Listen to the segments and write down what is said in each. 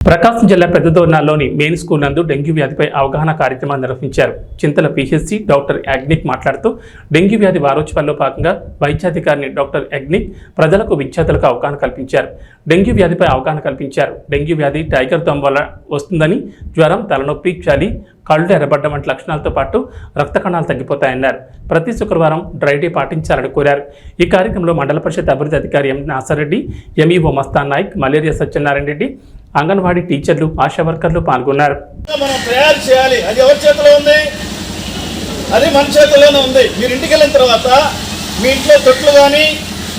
ప్రకాశం జిల్లా పెద్దదోర్నాల్లోని main school నందు dengue వ్యాధిపై అవగాహన కార్యక్రమాన్ని నిర్వహించారు. చింతల పిహెచ్సి డాక్టర్ యాగ్నిక్ మాట్లాడుతూ డెంగ్యూ వ్యాధి వారోత్సవాల్లో భాగంగా వైద్యాధికారిని డాక్టర్ యాగ్నిక్ ప్రజలకు విద్యార్థులకు అవగాహన కల్పించారు. డెంగ్యూ వ్యాధిపై అవగాహన కల్పించారు. డెంగ్యూ వ్యాధి టైగర్ దోమ వల్ల వస్తుందని, జ్వరం, తలనొప్పి, చలి, కళ్ళు ఎర్రబడ్డం వంటి లక్షణాలతో పాటు రక్త కణాలు తగ్గిపోతాయన్నారు. ప్రతి శుక్రవారం డ్రై డే పాటించాలని కోరారు. ఈ కార్యక్రమంలో మండల పరిషత్ అభివృద్ధి అధికారి ఎం నాసరెడ్డి, ఎంఈఓ మస్తాన్ నాయక్, మలేరియా సత్యనారాయణ రెడ్డి, అంగన్వాడీ టీచర్లు, ఆశా వర్కర్లు పాల్గొన్నారు. మనం తయారు చేయాలి, అది ఎవరి చేతిలో ఉంది? అది మన చేతిలోనే ఉంది. మీరు ఇంటికి వెళ్ళిన తర్వాత మీ ఇంట్లో తొట్లు కానీ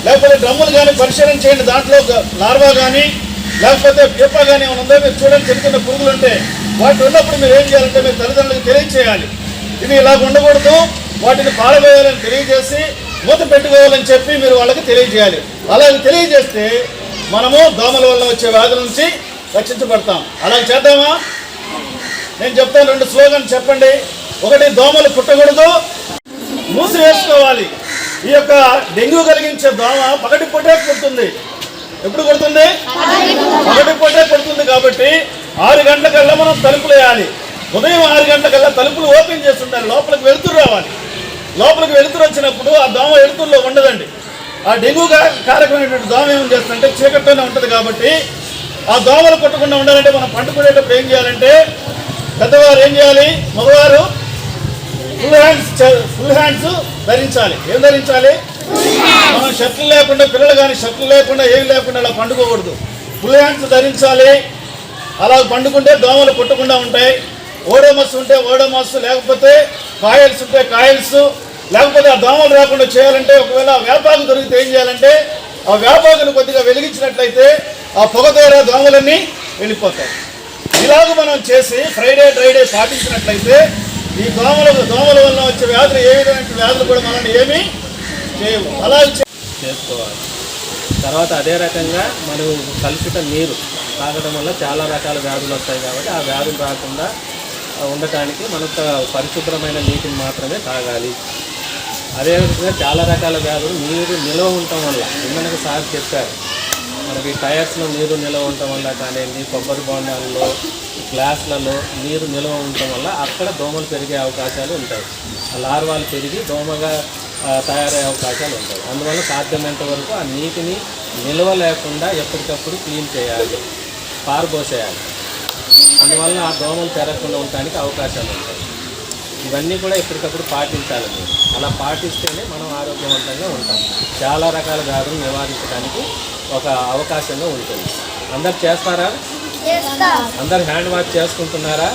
లేకపోతే డ్రమ్ములు కానీ పరిశీలన చేయండి. దాంట్లో లార్వా కానీ లేకపోతే పేప కానీ ఏమైనా ఉందో మీరు చూడండి. చెడుతున్న పురుగులు ఉంటే వాటి ఉన్నప్పుడు మీరు ఏం చేయాలంటే మీరు తల్లిదండ్రులకు తెలియజేయాలి. ఇవి ఇలా ఉండకూడదు, వాటిని పారవేయాలని తెలియజేసి మూత పెట్టుకోవాలని చెప్పి మీరు వాళ్ళకి తెలియజేయాలి. అలాగే తెలియజేస్తే మనము దోమల వల్ల వచ్చే వ్యాధుల నుంచి రక్షించబడతాం. అలాగే చేద్దామా? నేను చెప్తాను, 2 స్లోగన్ చెప్పండి. ఒకటి, దోమలు పుట్టకూడదు, మూసివేసుకోవాలి. ఈ యొక్క డెంగ్యూ కలిగించే దోమ పగటి పూటే పుడుతుంది. ఎప్పుడు కొడుతుంది? పగటి పూటే కొడుతుంది. కాబట్టి 6 గంటలకల్లా మనం తలుపులు వేయాలి. ఉదయం 6 గంటలకల్లా తలుపులు ఓపెన్ చేసి ఉండాలి. లోపలికి వెలుతురు రావాలి. లోపలికి వెలుతురు వచ్చినప్పుడు ఆ దోమ వెలుతురులో ఉండదండి. ఆ డెంగ్యూ కారకమైనటువంటి దోమ ఏం చేస్తుందంటే చీకట్లోనే ఉంటుంది. కాబట్టి ఆ దోమలు కొట్టకుండా ఉండాలంటే మనం పండుకునేటప్పుడు ఏం చేయాలంటే, పెద్దవారు ఏం చేయాలి, మగవారు ఫుల్ హ్యాండ్స్ ధరించాలి. ఏం ధరించాలి? మనం షర్ట్లు లేకుండా, పిల్లలు కానీ షర్ట్లు లేకుండా ఏం లేకుండా అలా పండుకోకూడదు. ఫుల్ హ్యాండ్స్ ధరించాలి. అలా పండుకుంటే దోమలు కొట్టకుండా ఉంటాయి. ఓడోమస్ ఉంటే ఓడోమస్, లేకపోతే కాయల్స్ ఉంటే కాయల్స్, లేకపోతే ఆ దోమలు రాకుండా చేయాలంటే ఒకవేళ వేపాకు దొరికితే ఏం చేయాలంటే ఆ వేపాకును కొద్దిగా వెలిగించినట్లయితే ఆ పొగ ద్వారా దోమలన్నీ వెళ్ళిపోతాయి. ఇలాగ మనం చేసి ఫ్రైడే డ్రై డే పాటించినట్లయితే ఈ దోమల వల్ల వచ్చే వ్యాధులు, ఏ విధమైన వ్యాధులు కూడా మనల్ని ఏమీ చేయవు. అలాగే చేసుకోవాలి. తర్వాత అదే రకంగా మనం కలుషిత నీరు తాగడం వల్ల చాలా రకాల వ్యాధులు వస్తాయి. కాబట్టి ఆ వ్యాధులు రాకుండా ఉండటానికి మనకు పరిశుభ్రమైన నీటిని మాత్రమే తాగాలి. అదేవిధంగా చాలా రకాల వ్యాధులు నీరు నిల్వ ఉండటం వల్ల, ఇందాక సార్ చెప్పారు, మనకి టైర్స్లో నీరు నిల్వ ఉండటం వల్ల కానివ్వండి, కొబ్బరి బొండాలలో, గ్లాసులలో నీరు నిల్వ ఉండటం వల్ల అక్కడ దోమలు పెరిగే అవకాశాలు ఉంటాయి. లార్వాలు పెరిగి దోమగా తయారయ్యే అవకాశాలు ఉంటాయి. అందువల్ల సాధ్యమైనంత వరకు ఆ నీటిని నిల్వ లేకుండా ఎప్పటికప్పుడు క్లీన్ చేయాలి, పారబోసేయాలి. అందువల్ల ఆ దోమలు పెరగకుండా ఉండడానికి అవకాశాలు ఉంటాయి. ఇవన్నీ కూడా ఎప్పటికప్పుడు పాటించాలి. అలా పాటిస్తేనే మనం ఆరోగ్యవంతంగా ఉంటాం. చాలా రకాల వ్యాధులు నివారించడానికి ఒక అవకాశంగా ఉంటుంది. అందరు చేస్తారా? అందరు హ్యాండ్ వాష్ చేసుకుంటున్నారా?